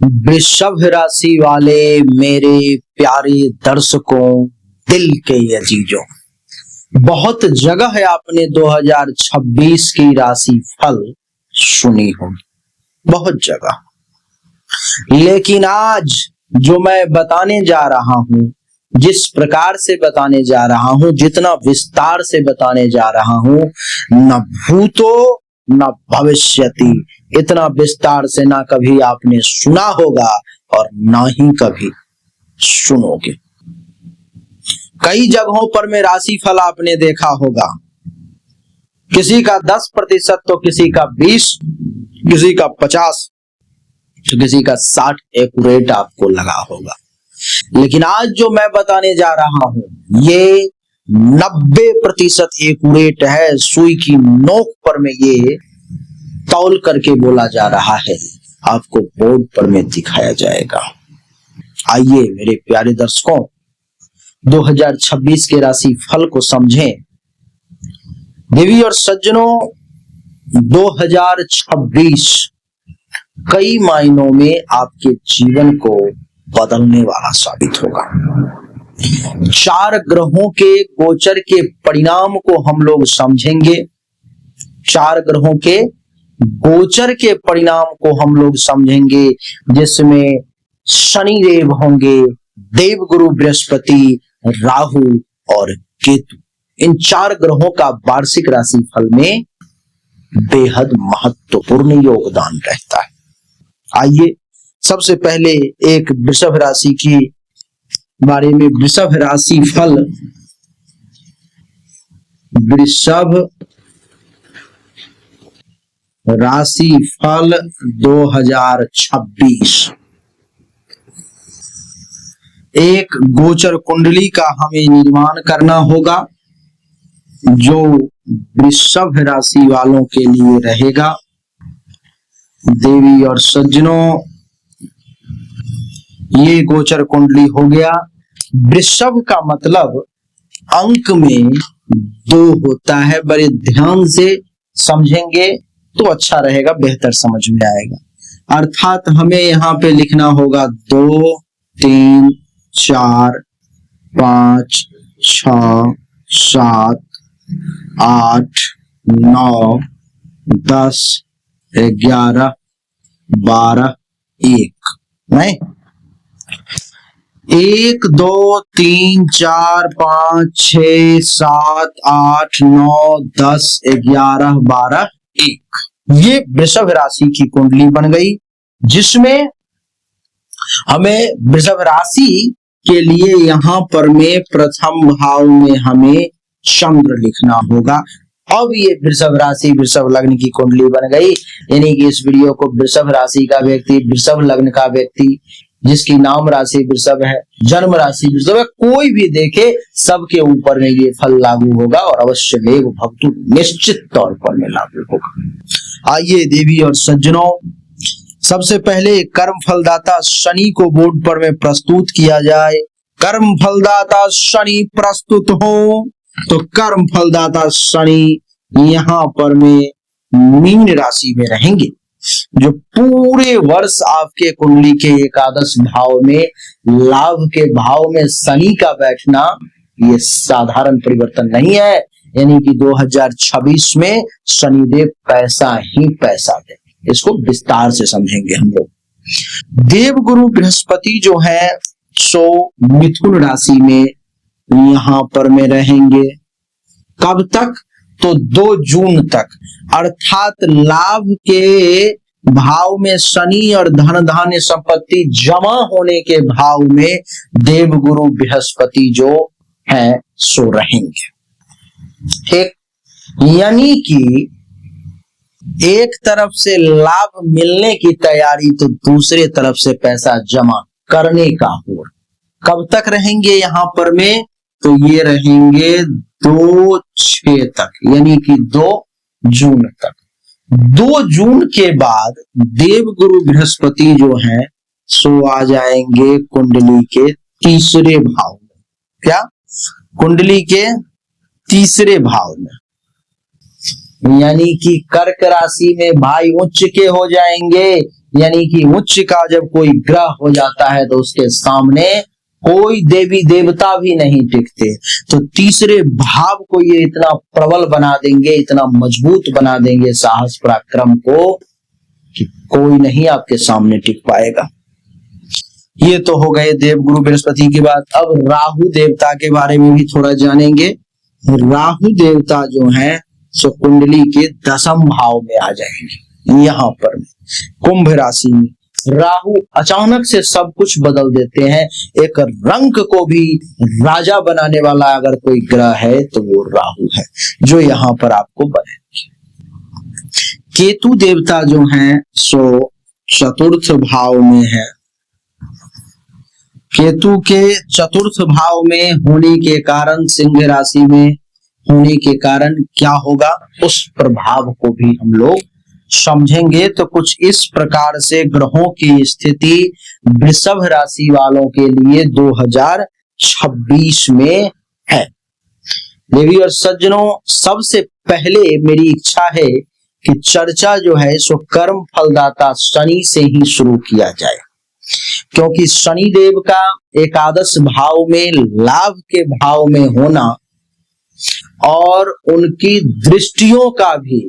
वृषभ राशि वाले मेरे प्यारे दर्शकों, दिल के अजीजों, बहुत जगह है आपने 2026 की राशि फल सुनी होगी, बहुत जगह। लेकिन आज जो मैं बताने जा रहा हूं, जिस प्रकार से बताने जा रहा हूं, जितना विस्तार से बताने जा रहा हूं, न भूतो न भविष्यति, इतना विस्तार से ना कभी आपने सुना होगा और ना ही कभी सुनोगे। कई जगहों पर में राशि फल आपने देखा होगा, किसी का 10% तो किसी का 20, किसी का 50, तो किसी का 60 एक्यूरेट आपको लगा होगा। लेकिन आज जो मैं बताने जा रहा हूं ये 90% एक्यूरेट है। सुई की नोक पर में ये तौल करके बोला जा रहा है, आपको बोर्ड पर में दिखाया जाएगा। आइए मेरे प्यारे दर्शकों, 2026 के राशि फल को समझें। देवी और सज्जनों, 2026 कई मायनों में आपके जीवन को बदलने वाला साबित होगा। 4 ग्रहों के गोचर के परिणाम को हम लोग समझेंगे। 4 ग्रहों के गोचर के परिणाम को हम लोग समझेंगे, जिसमें शनि देव होंगे, देव गुरु बृहस्पति, राहु और केतु। इन 4 ग्रहों का वार्षिक राशि फल में बेहद महत्वपूर्ण योगदान रहता है। आइए सबसे पहले एक वृषभ राशि की बारे में, वृषभ राशि फल, वृषभ राशि फल 2026। एक गोचर कुंडली का हमें निर्माण करना होगा जो वृषभ राशि वालों के लिए रहेगा। देवी और सज्जनों, ये गोचर कुंडली हो गया। वृषभ का मतलब अंक में 2 होता है। बड़े ध्यान से समझेंगे तो अच्छा रहेगा, बेहतर समझ में आएगा। अर्थात हमें यहाँ पे लिखना होगा 2, 3, 4, 5, 6, 7, 8, 9, 10, 11, 12, 1। नहीं, 1, 2, 3, 4, 5, 6, 7, 8, 9, 10, 11, 12, 1। ये वृषभ राशि की कुंडली बन गई, जिसमें हमें वृषभ राशि के लिए यहां पर में प्रथम भाव में हमें चंद्र लिखना होगा। अब ये वृषभ राशि वृषभ लग्न की कुंडली बन गई, यानी कि इस वीडियो को वृषभ राशि का व्यक्ति, वृषभ लग्न का व्यक्ति, जिसकी नाम राशि वृषभ है, जन्म राशि वृषभ है, कोई भी देखे सबके ऊपर में ये फल लागू होगा और अवश्य देव भक्तु निश्चित तौर पर में लागू होगा। आइए देवी और सज्जनों, सबसे पहले कर्म फलदाता शनि को बोर्ड पर में प्रस्तुत किया जाए। कर्म फलदाता शनि प्रस्तुत हो तो कर्म फलदाता शनि यहाँ पर में मीन राशि में रहेंगे, जो पूरे वर्ष आपके कुंडली के एकादश भाव में, लाभ के भाव में शनि का बैठना ये साधारण परिवर्तन नहीं है। यानी कि 2026 में शनिदेव पैसा ही पैसा देंगे। इसको विस्तार से समझेंगे हम लोग। देव गुरु बृहस्पति जो है सो मिथुन राशि में यहां पर में रहेंगे। कब तक? तो 2 जून तक। अर्थात लाभ के भाव में शनि और धन धान्य संपत्ति जमा होने के भाव में देव गुरु बृहस्पति जो है सो रहेंगे। ठीक, यानी कि एक तरफ से लाभ मिलने की तैयारी तो दूसरे तरफ से पैसा जमा करने का हो। कब तक रहेंगे यहां पर में? तो ये रहेंगे 2/6 तक, यानी कि 2 जून तक। 2 जून के बाद देव गुरु बृहस्पति जो है सो आ जाएंगे कुंडली के तीसरे भाव में। क्या? कुंडली के तीसरे भाव में, यानी कि कर्क राशि में भाई उच्च के हो जाएंगे, यानी कि उच्च का जब कोई ग्रह हो जाता है तो उसके सामने कोई देवी देवता भी नहीं टिकते। तो तीसरे भाव को ये इतना प्रबल बना देंगे, इतना मजबूत बना देंगे साहस पराक्रम को कि कोई नहीं आपके सामने टिक पाएगा। ये तो हो गए देवगुरु बृहस्पति की बात। अब राहु देवता के बारे में भी थोड़ा जानेंगे। राहु देवता जो हैं सो कुंडली के 10वें भाव में आ जाएंगे। यहाँ पर कुंभ राशि में राहु अचानक से सब कुछ बदल देते हैं। एक रंग को भी राजा बनाने वाला अगर कोई ग्रह है तो वो राहु है, जो यहाँ पर आपको बनेंगे। केतु देवता जो हैं सो चतुर्थ भाव में है। केतु के चतुर्थ भाव में होने के कारण, सिंह राशि में होने के कारण क्या होगा उस प्रभाव को भी हम लोग समझेंगे। तो कुछ इस प्रकार से ग्रहों की स्थिति वृषभ राशि वालों के लिए 2026 में है। देवी और सज्जनों, सबसे पहले मेरी इच्छा है कि चर्चा जो है सो कर्म फलदाता शनि से ही शुरू किया जाए, क्योंकि शनि देव का एकादश भाव में लाभ के भाव में होना और उनकी दृष्टियों का भी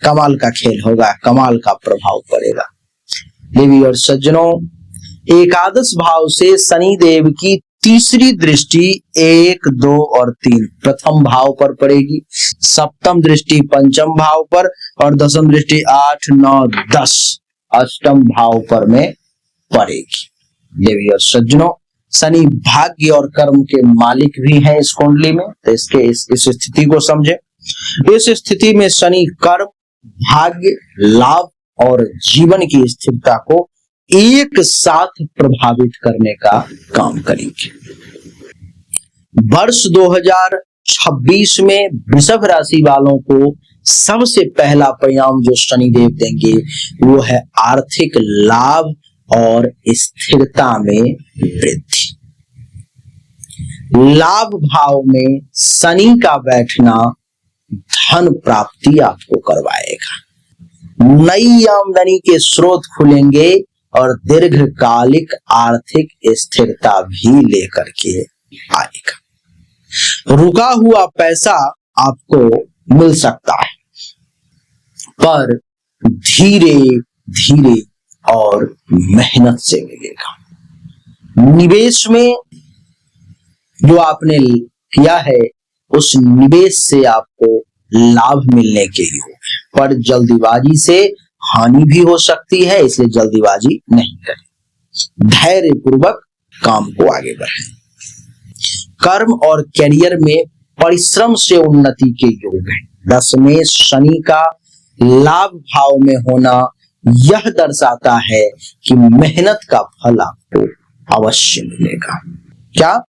कमाल का खेल होगा, कमाल का प्रभाव पड़ेगा। देवी और सज्जनों, एकादश भाव से शनि देव की तीसरी दृष्टि 1, 2 और 3 प्रथम भाव पर पड़ेगी, सप्तम दृष्टि पंचम भाव पर और दसम दृष्टि 8, 9, 10 अष्टम भाव पर में पड़ेगी। देवी और सज्जनों, शनि भाग्य और कर्म के मालिक भी हैं इस कुंडली में। तो इस स्थिति को समझे। इस स्थिति में शनि कर्म, भाग्य, लाभ और जीवन की स्थिरता को एक साथ प्रभावित करने का काम करेंगे। वर्ष 2026 में वृषभ राशि वालों को सबसे पहला परिणाम जो शनिदेव देंगे वो है आर्थिक लाभ और स्थिरता में वृद्धि। लाभ भाव में शनि का बैठना धन प्राप्ति आपको करवाएगा। नई आमदनी के स्रोत खुलेंगे और दीर्घकालिक आर्थिक स्थिरता भी लेकर के आएगा। रुका हुआ पैसा आपको मिल सकता है, पर धीरे धीरे और मेहनत से मिलेगा। निवेश में जो आपने किया है उस निवेश से आपको लाभ मिलने के ही हो, पर जल्दीबाजी से हानि भी हो सकती है, इसलिए जल्दीबाजी नहीं करें। धैर्य पूर्वक काम को आगे बढ़ाएं। कर्म और करियर में परिश्रम से उन्नति के योग है। 10 में शनि का लाभ भाव में होना यह दर्शाता है कि मेहनत का फल आपको अवश्य मिलेगा। क्या?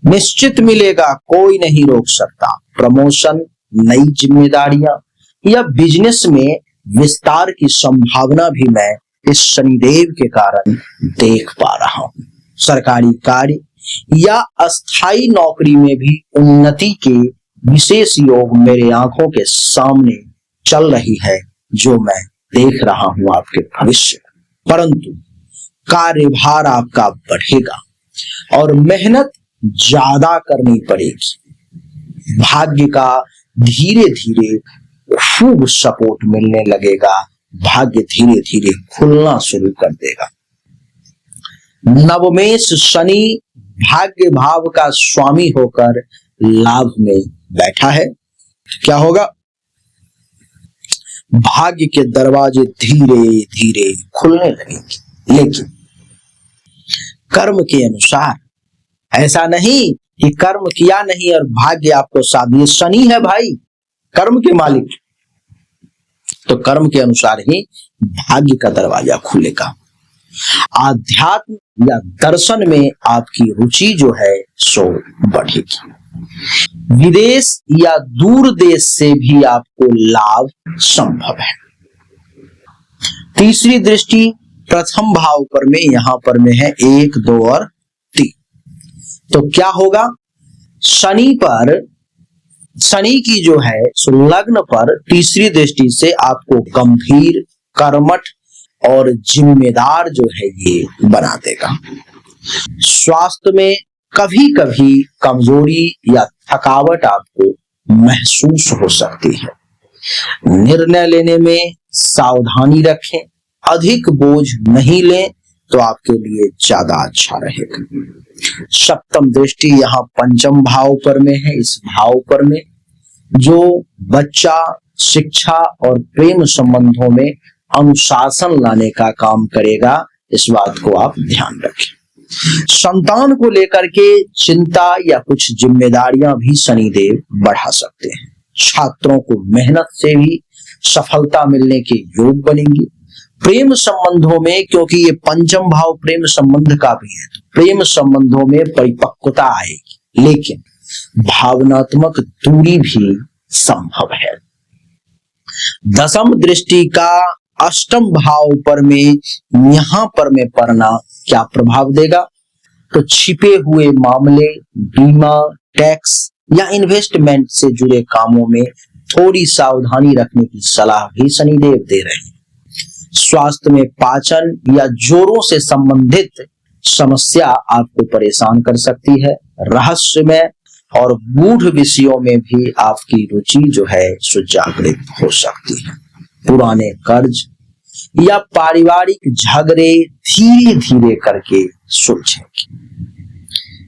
निश्चित मिलेगा, कोई नहीं रोक सकता। प्रमोशन, नई जिम्मेदारियां या बिजनेस में विस्तार की संभावना भी मैं इस शनिदेव के कारण देख पा रहा हूं। सरकारी कार्य या अस्थाई नौकरी में भी उन्नति के विशेष योग मेरे आंखों के सामने चल रही है, जो मैं देख रहा हूं आपके भविष्य। परंतु कार्यभार आपका बढ़ेगा और मेहनत ज्यादा करनी पड़ेगी। भाग्य का धीरे धीरे खूब सपोर्ट मिलने लगेगा। भाग्य धीरे धीरे खुलना शुरू कर देगा। नवमेश शनि भाग्य भाव का स्वामी होकर लाभ में बैठा है। क्या होगा? भाग्य के दरवाजे धीरे धीरे खुलने लगेंगे, लेकिन कर्म के अनुसार। ऐसा नहीं कि कर्म किया नहीं और भाग्य आपको साथ दिए। शनि है भाई, कर्म के मालिक, तो कर्म के अनुसार ही भाग्य का दरवाजा खुलेगा। आध्यात्म या दर्शन में आपकी रुचि जो है सो बढ़ेगी। विदेश या दूर देश से भी आपको लाभ संभव है। तीसरी दृष्टि प्रथम भाव पर में यहां पर में है 1, 2 और 3। तो क्या होगा? शनि की जो है लग्न पर तीसरी दृष्टि से आपको गंभीर, कर्मठ और जिम्मेदार जो है ये बना देगा। स्वास्थ्य में कभी कभी कमजोरी या थकावट आपको महसूस हो सकती है। निर्णय लेने में सावधानी रखें, अधिक बोझ नहीं लें तो आपके लिए ज्यादा अच्छा रहेगा। सप्तम दृष्टि यहाँ पंचम भाव पर में है। इस भाव पर में जो बच्चा शिक्षा और प्रेम संबंधों में अनुशासन लाने का काम करेगा, इस बात को आप ध्यान रखें। संतान को लेकर के चिंता या कुछ जिम्मेदारियां भी शनिदेव बढ़ा सकते हैं। छात्रों को मेहनत से भी सफलता मिलने के योग बनेंगे। प्रेम संबंधों में, क्योंकि ये पंचम भाव प्रेम संबंध का भी है, प्रेम संबंधों में परिपक्वता आएगी, लेकिन भावनात्मक दूरी भी संभव है। दसम दृष्टि का अष्टम भाव पर में यहां पर में पड़ना क्या प्रभाव देगा? तो छिपे हुए मामले, बीमा, टैक्स या इन्वेस्टमेंट से जुड़े कामों में थोड़ी सावधानी रखने की सलाह भी शनिदेव दे रहे हैं। स्वास्थ्य में पाचन या जोड़ों से संबंधित समस्या आपको परेशान कर सकती है। रहस्यमय और गूढ़ विषयों में भी आपकी रुचि जो है सुजागृत हो सकती है। पुराने कर्ज या पारिवारिक झगड़े धीरे धीरे करके सुलझेंगे।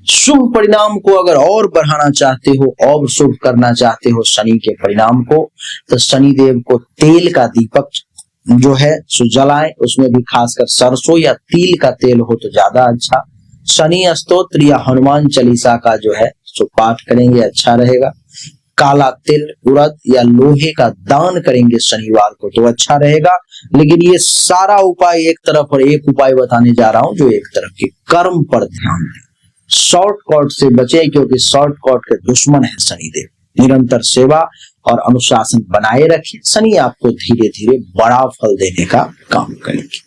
शुभ परिणाम को अगर और बढ़ाना चाहते हो और शुभ करना चाहते हो शनि के परिणाम को, तो शनिदेव को तेल का दीपक जो है सो जलाएं। उसमें भी खासकर सरसों या तिल का तेल हो तो ज्यादा अच्छा। शनि स्तोत्र या हनुमान चालीसा का जो है सो पाठ करेंगे, अच्छा रहेगा। काला तिल, उड़द या लोहे का दान करेंगे शनिवार को तो अच्छा रहेगा। लेकिन ये सारा उपाय एक तरफ और एक उपाय बताने जा रहा हूं जो एक तरफ के कर्म पर ध्यान दें। शॉर्टकट से बचे, क्योंकि शॉर्टकट के दुश्मन है शनिदेव। निरंतर सेवा और अनुशासन बनाए रखें, शनि आपको धीरे धीरे बड़ा फल देने का काम करेंगे।